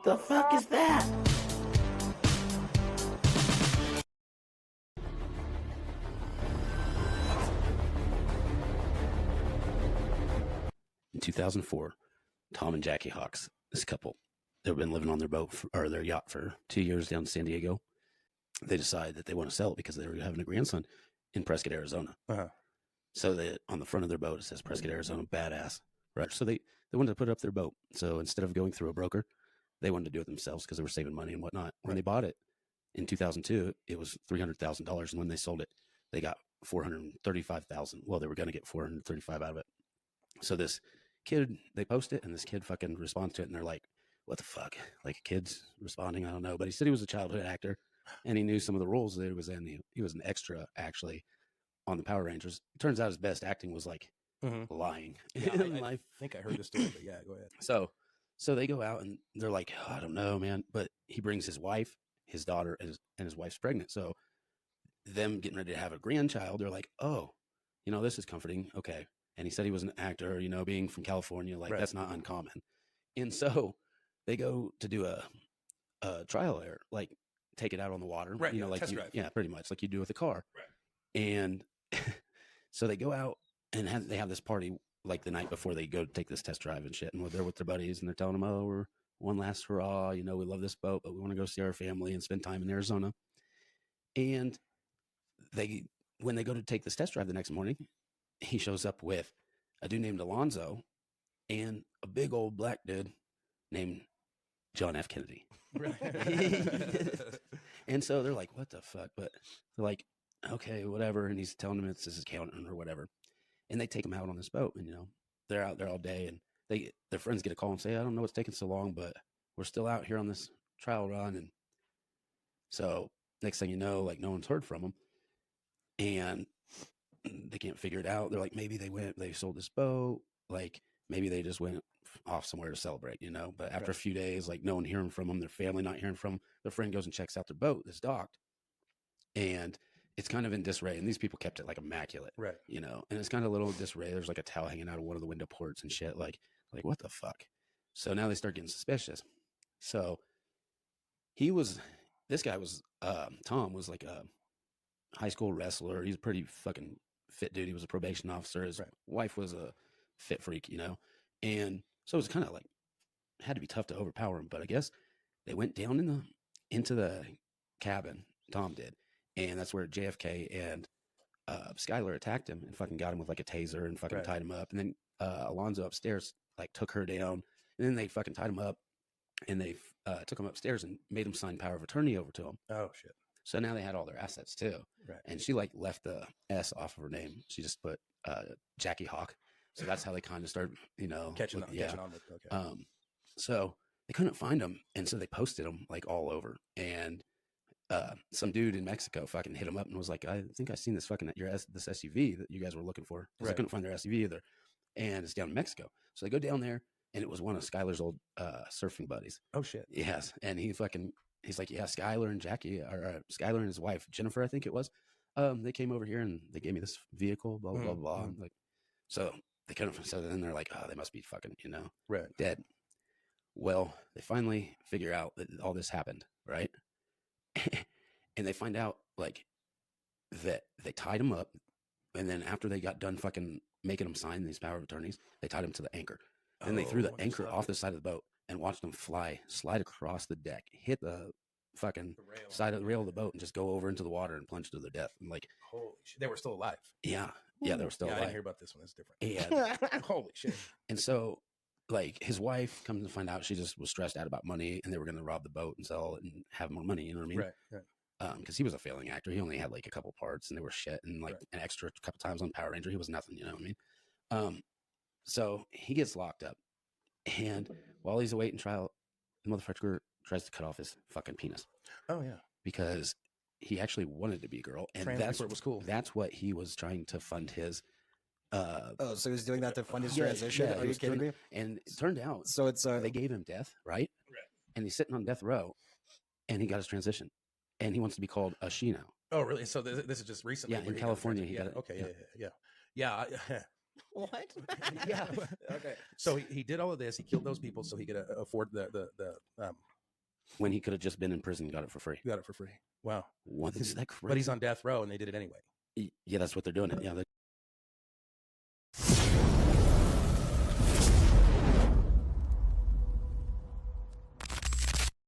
The fuck is that? In 2004, Tom and Jackie Hawks, this couple, they've been living on their boat or their yacht for 2 years down in San Diego. They decide that they want to sell it because they were having a grandson in Prescott, Arizona. Uh-huh. So they, on the front of their boat, it says Prescott, Arizona, badass. Right. So they wanted to put up their boat. So instead of going through a broker, they wanted to do it themselves because they were saving money and whatnot. When they bought it in 2002, it was $300,000. And when they sold it, they got $435,000. Well, they were going to get $435,000 out of it. So this kid, they post it and this kid fucking responds to it. And they're like, what the fuck? Like a kid's responding. I don't know. But he said he was a childhood actor and he knew some of the roles that he was in. He was an extra actually on the Power Rangers. It turns out his best acting was like lying. Yeah, I think I heard the story, but yeah, go ahead. So they go out and they're like, oh, I don't know, man. But he brings his wife, his daughter, and his wife's pregnant. So them getting ready to have a grandchild, they're like, oh, this is comforting. Okay. And he said he was an actor, being from California, like that's not uncommon. And so they go to do a trial error, like take it out on the water, right? Like test drive. Yeah, pretty much like you do with a car. Right. And so they go out and they have this party like the night before they go take this test drive and shit. And they're with their buddies and they're telling them, oh, we're one last hurrah. We love this boat, but we want to go see our family and spend time in Arizona. And when they go to take this test drive the next morning, he shows up with a dude named Alonzo and a big old black dude named John F. Kennedy. Right. And so they're like, what the fuck? But they're like, okay, whatever. And he's telling them it's his accountant or whatever. And they take him out on this boat and, they're out there all day and their friends get a call and say, I don't know what's taking so long, but we're still out here on this trial run. And so next thing you know, like no one's heard from them and they can't figure it out. They're like, maybe they sold this boat. Like maybe they just went off somewhere to celebrate, but after a few days, like no one hearing from them, their family not hearing from them, their friend goes and checks out their boat that's docked and it's kind of in disarray. And these people kept it like immaculate, right? And it's kind of a little disarray. There's like a towel hanging out of one of the window ports and shit. Like what the fuck? So now they start getting suspicious. So this guy was, Tom was like a high school wrestler. He's a pretty fucking fit dude. He was a probation officer. His wife was a fit freak, and so it was kind of like had to be tough to overpower him. But I guess they went down into the cabin. Tom did, and that's where JFK and Skylar attacked him and fucking got him with like a taser and fucking tied him up. And then Alonzo upstairs like took her down, and then they fucking tied him up, and they took him upstairs and made him sign power of attorney over to him. Oh shit. So now they had all their assets too. Right. And she like left the S off of her name. She just put Jackie Hawk. So that's how they kind of started, catching on with. Okay. So they couldn't find him. And so they posted him like all over. And some dude in Mexico fucking hit him up and was like, I think I seen this fucking this SUV that you guys were looking for. Because I couldn't find their SUV either. And it's down in Mexico. So they go down there and it was one of Skylar's old surfing buddies. Oh shit. Yes. And he's like, yeah, Skylar and Jackie, or Skylar and his wife, Jennifer, I think it was. They came over here and they gave me this vehicle, blah, blah, blah. Mm-hmm. Like, so they couldn't, so then they're like, oh, they must be fucking, dead. Well, they finally figure out that all this happened, right? And they find out like that they tied him up. And then after they got done fucking making him sign these power of attorneys, they tied him to the anchor. And they threw the anchor off the side of the boat and watched them slide across the deck, hit the fucking side of the rail of the boat and just go over into the water and plunge to their death. And like, holy shit, they were still alive. Yeah. Yeah. They were still alive. I didn't hear about this one. It's different. Yeah. Holy shit. And so like his wife comes to find out she just was stressed out about money and they were going to rob the boat and sell it and have more money. You know what I mean? Right. Cause he was a failing actor. He only had like a couple parts and they were shit. And like an extra couple times on Power Ranger, he was nothing, you know what I mean? So he gets locked up and while he's awaiting trial, the motherfucker tries to cut off his fucking penis. Oh yeah. Because he actually wanted to be a girl. And that's what was cool. That's what he was trying to fund his, so he was doing that to fund his transition? Yeah, Are you kidding me? And it turned out, so it's they gave him death, right? And he's sitting on death row and he got his transition and he wants to be called a she now. Oh really? So this is just recently? Yeah, in California he got it. Okay. Yeah. What? Yeah. Okay. So he did all of this. He killed those people so he could afford the when he could have just been in prison and got it for free. Got it for free. Wow. Isn't that crazy? But he's on death row and they did it anyway. Yeah, that's what they're doing it. Yeah,